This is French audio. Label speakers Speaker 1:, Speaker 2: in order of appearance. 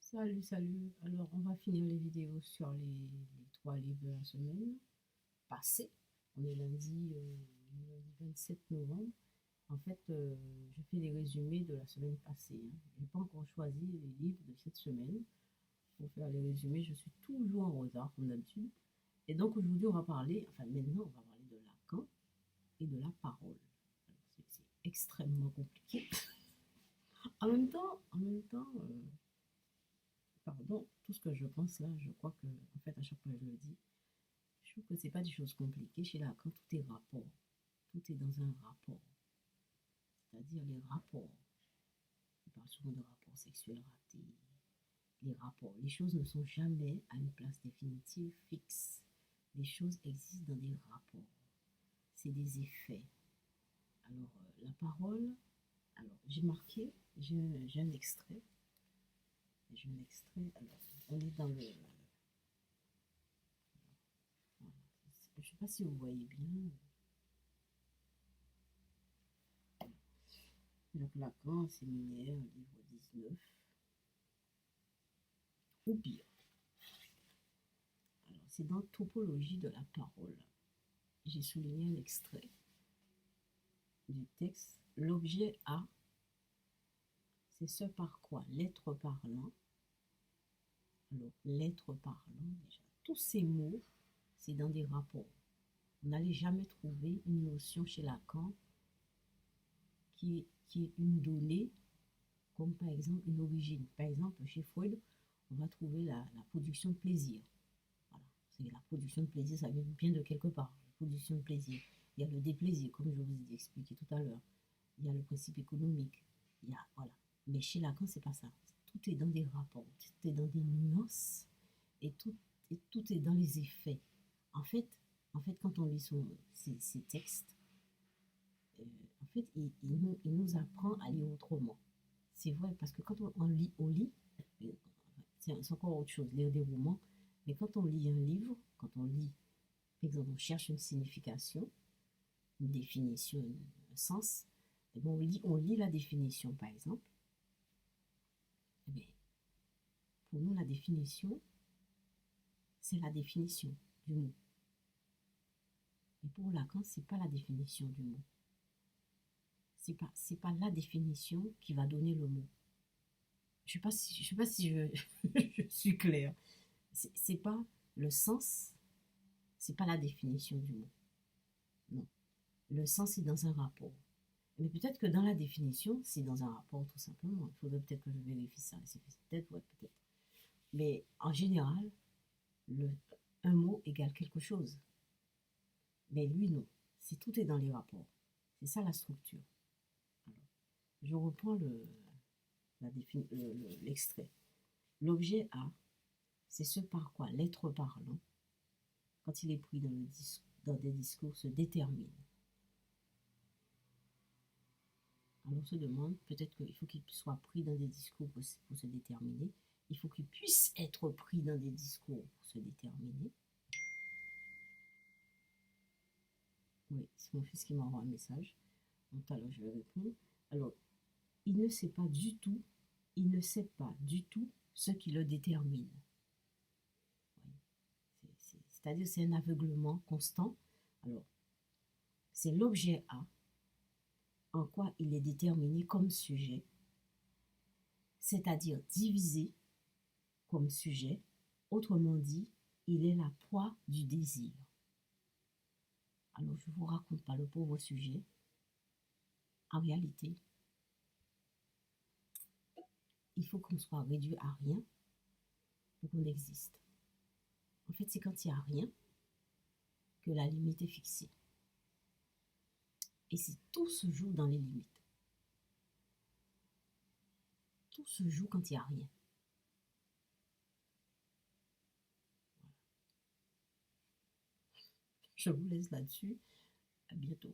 Speaker 1: Salut, salut. Alors, on va finir les vidéos sur les trois livres de la semaine passée. On est lundi 27 novembre. En fait, je fais les résumés de la semaine passée, hein. Je n'ai pas encore choisi les livres de cette semaine. Pour faire les résumés, je suis toujours en retard, comme d'habitude. Et donc, aujourd'hui, on va parler, enfin, maintenant, on va parler de Lacan et de la parole. Alors, c'est extrêmement compliqué. En même temps, pardon, tout ce que je pense là, je crois que, en fait, à chaque fois que je le dis, je trouve que c'est pas des choses compliquées. Chez Lacan, tout est rapport. Tout est dans un rapport. C'est-à-dire les rapports. On parle souvent de rapports sexuels ratés. Les rapports. Les choses ne sont jamais à une place définitive, fixe. Les choses existent dans des rapports. C'est des effets. Alors, la parole, alors, j'ai marqué, j'ai un extrait. J'ai un extrait. Alors, on est dans le. Voilà. Je ne sais pas si vous voyez bien. Donc Lacan, séminaire, livre 19, ou pire. Alors, c'est dans Topologie de la parole. J'ai souligné un extrait du texte. L'objet A, c'est ce par quoi l'être parlant. Alors, l'être parlant, déjà, tous ces mots, c'est dans des rapports. On n'allait jamais trouver une notion chez Lacan qui est une donnée, comme par exemple une origine. Par exemple, chez Freud, on va trouver la production de plaisir. Voilà. C'est la production de plaisir, ça vient bien de quelque part. La production de plaisir. Il y a le déplaisir, comme je vous ai expliqué tout à l'heure. Il y a le principe économique. Il y a, voilà. Mais chez Lacan, c'est pas ça. Tout est dans des rapports, tout est dans des nuances et tout est dans les effets. En fait, quand on lit ces textes, en fait, il nous apprend à lire autrement. C'est vrai, parce que quand on lit, c'est encore autre chose, lire des romans, mais quand on lit un livre, quand on lit, par exemple, on cherche une signification, une définition, un sens, et bien on lit la définition, par exemple, et bien, pour nous, la définition, c'est la définition du mot. Et pour Lacan, c'est pas la définition du mot. C'est pas la définition qui va donner le mot. Je sais pas si je suis claire. C'est pas le sens, c'est pas la définition du mot. Non. Le sens est dans un rapport. Mais peut-être que dans la définition, c'est dans un rapport tout simplement. Il faudrait peut-être que je vérifie ça. C'est peut-être, ouais, peut-être. Mais en général, le, un mot égale quelque chose. Mais lui, non. Tout est dans les rapports. C'est ça la structure. Alors, je reprends l'extrait. L'objet A, c'est ce par quoi l'être parlant, quand il est pris dans des discours, se détermine. Alors on se demande, peut-être qu'il faut qu'il soit pris dans des discours pour se déterminer. Il faut qu'il puisse être pris dans des discours pour se déterminer. Oui, c'est mon fils qui m'envoie un message. Donc alors je vais répondre. Alors, il ne sait pas du tout, il ne sait pas du tout ce qui le détermine. C'est-à-dire c'est un aveuglement constant. Alors, c'est l'objet A, en quoi il est déterminé comme sujet, c'est-à-dire divisé comme sujet. Autrement dit, il est la proie du désir. Alors, je ne vous raconte pas le pauvre sujet. En réalité, il faut qu'on soit réduit à rien pour qu'on existe. En fait, c'est quand il n'y a rien que la limite est fixée. Et tout se joue dans les limites. Tout se joue quand il n'y a rien. Je vous laisse là-dessus. À bientôt.